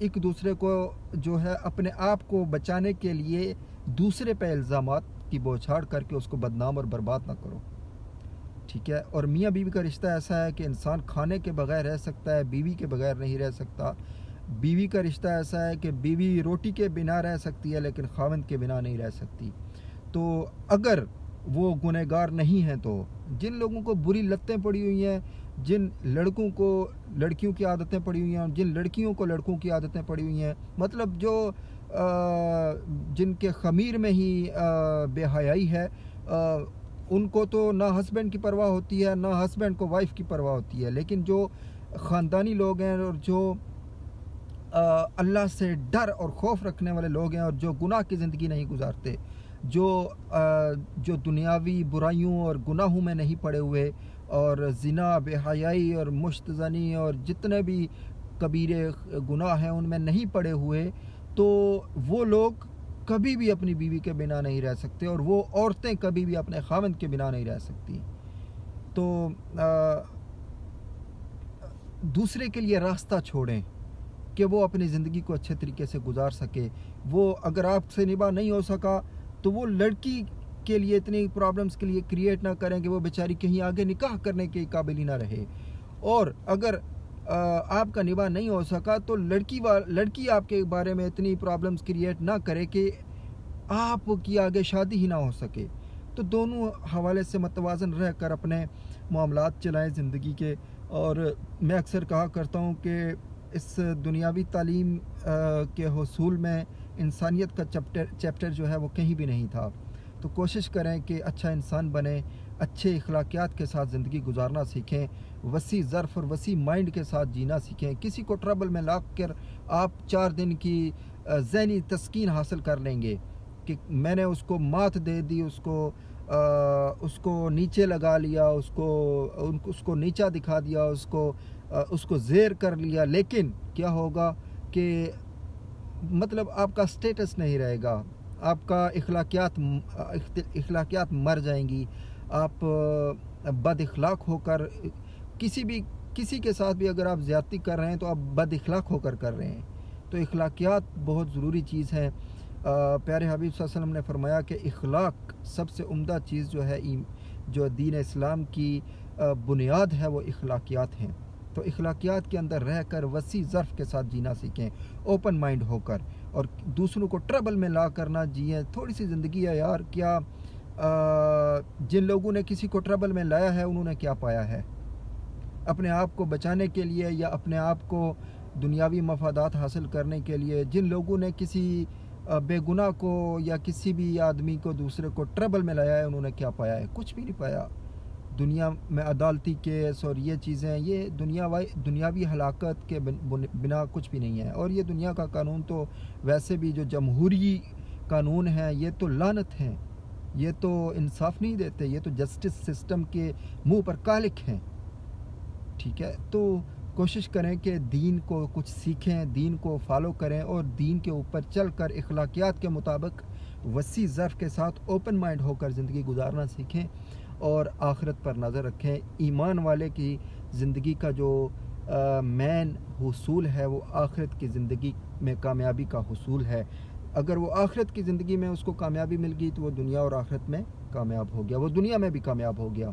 ایک دوسرے کو جو ہے اپنے آپ کو بچانے کے لیے دوسرے پہ الزامات کی بوچھاڑ کر کے اس کو بدنام اور برباد نہ کرو، ٹھیک ہے. اور میاں بیوی کا رشتہ ایسا ہے کہ انسان کھانے کے بغیر رہ سکتا ہے، بیوی کے بغیر نہیں رہ سکتا. بیوی کا رشتہ ایسا ہے کہ بیوی روٹی کے بنا رہ سکتی ہے لیکن خاوند کے بنا نہیں رہ سکتی. تو اگر وہ گنہگار نہیں ہیں تو جن لوگوں کو بری لتیں پڑی ہوئی ہیں، جن لڑکوں کو لڑکیوں کی عادتیں پڑی ہوئی ہیں، اور جن لڑکیوں کو لڑکوں کی عادتیں پڑی ہوئی ہیں، مطلب جو جن کے خمیر میں ہی بے حیائی ہے، ان کو تو نہ ہسبینڈ کی پرواہ ہوتی ہے، نہ ہسبینڈ کو وائف کی پرواہ ہوتی ہے. لیکن جو خاندانی لوگ ہیں اور جو اللہ سے ڈر اور خوف رکھنے والے لوگ ہیں اور جو گناہ کی زندگی نہیں گزارتے، جو دنیاوی برائیوں اور گناہوں میں نہیں پڑے ہوئے، اور زنا، بے حیائی اور مشت زنی اور جتنے بھی کبیرے گناہ ہیں ان میں نہیں پڑے ہوئے، تو وہ لوگ کبھی بھی اپنی بیوی کے بنا نہیں رہ سکتے، اور وہ عورتیں کبھی بھی اپنے خاوند کے بنا نہیں رہ سکتی. تو دوسرے کے لیے راستہ چھوڑیں کہ وہ اپنی زندگی کو اچھے طریقے سے گزار سکے. وہ اگر آپ سے نباہ نہیں ہو سکا تو وہ لڑکی کے لیے اتنی پرابلمس کے لیے کریٹ نہ کریں کہ وہ بیچاری کہیں آگے نکاح کرنے کے قابل ہی نہ رہے. اور اگر آپ کا نباہ نہیں ہو سکا تو لڑکی آپ کے بارے میں اتنی پرابلمس کریٹ نہ کرے کہ آپ کی آگے شادی ہی نہ ہو سکے. تو دونوں حوالے سے متوازن رہ کر اپنے معاملات چلائیں زندگی کے. اور میں اکثر کہا کرتا ہوں کہ اس دنیاوی تعلیم کے حصول میں انسانیت کا چیپٹر جو ہے وہ کہیں بھی نہیں تھا. تو کوشش کریں کہ اچھا انسان بنیں، اچھے اخلاقیات کے ساتھ زندگی گزارنا سیکھیں، وسیع ظرف اور وسیع مائنڈ کے ساتھ جینا سیکھیں. کسی کو ٹربل میں لا کر آپ 4 دن کی ذہنی تسکین حاصل کر لیں گے کہ میں نے اس کو مات دے دی، اس کو نیچے لگا لیا، اس کو نیچا دکھا دیا، اس کو زیر کر لیا. لیکن کیا ہوگا کہ مطلب آپ کا سٹیٹس نہیں رہے گا، آپ کا اخلاقیات مر جائیں گی. آپ بد اخلاق ہو کر کسی کے ساتھ بھی اگر آپ زیادتی کر رہے ہیں تو آپ بد اخلاق ہو کر رہے ہیں. تو اخلاقیات بہت ضروری چیز ہے. پیارے حبیب صلی اللہ علیہ وسلم نے فرمایا کہ اخلاق سب سے عمدہ چیز جو ہے، جو دین اسلام کی بنیاد ہے وہ اخلاقیات ہیں. تو اخلاقیات کے اندر رہ کر وسیع ظرف کے ساتھ جینا سیکھیں، اوپن مائنڈ ہو کر، اور دوسروں کو ٹربل میں لا کر نہ جئیں. تھوڑی سی زندگی ہے یار. کیا جن لوگوں نے کسی کو ٹربل میں لایا ہے انہوں نے کیا پایا ہے؟ اپنے آپ کو بچانے کے لیے یا اپنے آپ کو دنیاوی مفادات حاصل کرنے کے لیے جن لوگوں نے کسی بے گناہ کو یا کسی بھی آدمی کو دوسرے کو ٹربل میں لایا ہے انہوں نے کیا پایا ہے؟ کچھ بھی نہیں پایا. دنیا میں عدالتی کیس اور یہ چیزیں، یہ دنیاوی ہلاکت کے بنا کچھ بھی نہیں ہے. اور یہ دنیا کا قانون تو ویسے بھی جو جمہوری قانون ہیں یہ تو لعنت ہیں، یہ تو انصاف نہیں دیتے، یہ تو جسٹس سسٹم کے منہ پر کالک ہیں. ٹھیک ہے. تو کوشش کریں کہ دین کو کچھ سیکھیں، دین کو فالو کریں، اور دین کے اوپر چل کر اخلاقیات کے مطابق وسیع ظرف کے ساتھ اوپن مائنڈ ہو کر زندگی گزارنا سیکھیں، اور آخرت پر نظر رکھیں. ایمان والے کی زندگی کا جو مین حصول ہے وہ آخرت کی زندگی میں کامیابی کا حصول ہے. اگر وہ آخرت کی زندگی میں اس کو کامیابی مل گئی تو وہ دنیا اور آخرت میں کامیاب ہو گیا، وہ دنیا میں بھی کامیاب ہو گیا.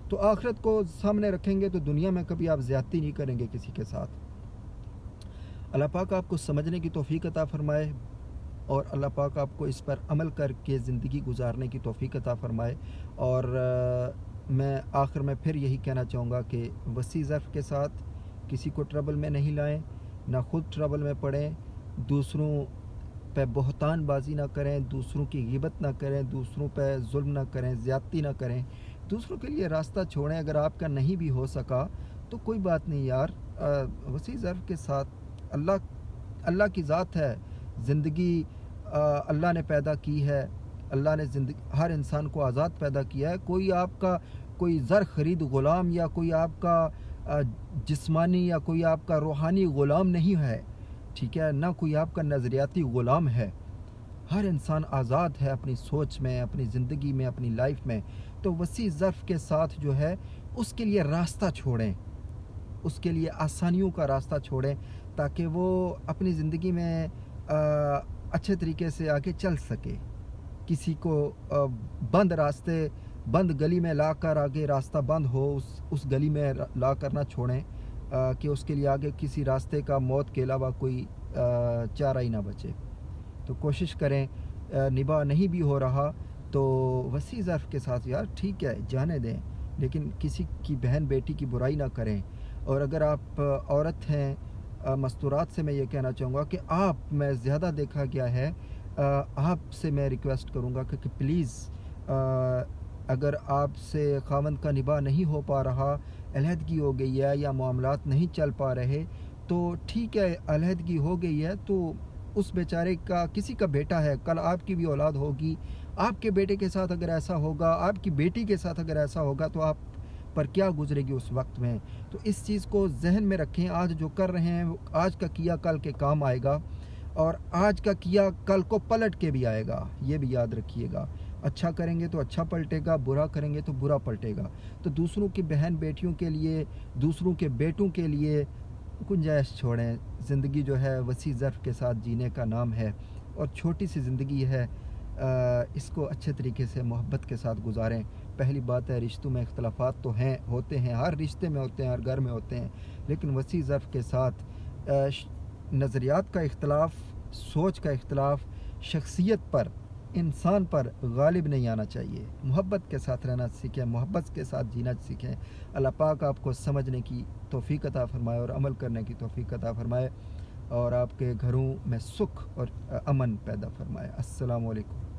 تو آخرت کو سامنے رکھیں گے تو دنیا میں کبھی آپ زیادتی نہیں کریں گے کسی کے ساتھ. اللہ پاک آپ کو سمجھنے کی توفیق عطا فرمائے، اور اللہ پاک آپ کو اس پر عمل کر کے زندگی گزارنے کی توفیق عطا فرمائے. اور میں آخر میں پھر یہی کہنا چاہوں گا کہ وسیع ظرف کے ساتھ کسی کو ٹربل میں نہیں لائیں، نہ خود ٹربل میں پڑیں، دوسروں پہ بہتان بازی نہ کریں، دوسروں کی غیبت نہ کریں، دوسروں پہ ظلم نہ کریں، زیادتی نہ کریں. دوسروں کے لیے راستہ چھوڑیں. اگر آپ کا نہیں بھی ہو سکا تو کوئی بات نہیں یار، وسیع ظرف کے ساتھ اللہ کی ذات ہے. زندگی اللہ نے پیدا کی ہے، اللہ نے ہر انسان کو آزاد پیدا کیا ہے. کوئی آپ کا کوئی زر خرید غلام یا کوئی آپ کا جسمانی یا کوئی آپ کا روحانی غلام نہیں ہے. ٹھیک ہے. نہ کوئی آپ کا نظریاتی غلام ہے. ہر انسان آزاد ہے اپنی سوچ میں، اپنی زندگی میں، اپنی لائف میں. تو وسیع ظرف کے ساتھ جو ہے اس کے لیے راستہ چھوڑیں. اس کے لیے آسانیوں کا راستہ چھوڑیں تاکہ وہ اپنی زندگی میں اچھے طریقے سے آگے چل سکے. کسی کو بند گلی میں لا کر آگے راستہ بند ہو اس گلی میں لا کر نہ چھوڑیں کہ اس کے لیے آگے کسی راستے کا موت کے علاوہ کوئی چارہ ہی نہ بچے. تو کوشش کریں نباہ نہیں بھی ہو رہا تو وسیع ظرف کے ساتھ یار ٹھیک ہے جانے دیں, لیکن کسی کی بہن بیٹی کی برائی نہ کریں. اور اگر آپ عورت ہیں مستورات سے میں یہ کہنا چاہوں گا کہ آپ میں زیادہ دیکھا گیا ہے, آپ سے میں ریکویسٹ کروں گا کہ پلیز اگر آپ سے خاوند کا نباہ نہیں ہو پا رہا, علیحدگی ہو گئی ہے یا معاملات نہیں چل پا رہے, تو ٹھیک ہے علیحدگی ہو گئی ہے تو اس بیچارے کا کسی کا بیٹا ہے, کل آپ کی بھی اولاد ہوگی, آپ کے بیٹے کے ساتھ اگر ایسا ہوگا, آپ کی بیٹی کے ساتھ اگر ایسا ہوگا تو آپ پر کیا گزرے گی اس وقت میں. تو اس چیز کو ذہن میں رکھیں, آج جو کر رہے ہیں آج کا کیا کل کے کام آئے گا, اور آج کا کیا کل کو پلٹ کے بھی آئے گا, یہ بھی یاد رکھیے گا. اچھا کریں گے تو اچھا پلٹے گا, برا کریں گے تو برا پلٹے گا. تو دوسروں کی بہن بیٹیوں کے لیے, دوسروں کے بیٹوں کے لیے گنجائش چھوڑیں. زندگی جو ہے وسیع ظرف کے ساتھ جینے کا نام ہے, اور چھوٹی سی زندگی ہے, اس کو اچھے طریقے سے محبت کے ساتھ گزاریں. پہلی بات ہے رشتوں میں اختلافات تو ہوتے ہیں, ہر رشتے میں ہوتے ہیں, ہر گھر میں ہوتے ہیں, لیکن وسیع ظرف کے ساتھ نظریات کا اختلاف, سوچ کا اختلاف شخصیت پر, انسان پر غالب نہیں آنا چاہیے. محبت کے ساتھ رہنا سیکھیں, محبت کے ساتھ جینا سیکھیں. اللہ پاک آپ کو سمجھنے کی توفیق عطا فرمائے اور عمل کرنے کی توفیق عطا فرمائے, اور آپ کے گھروں میں سکھ اور امن پیدا فرمائے. السلام علیکم.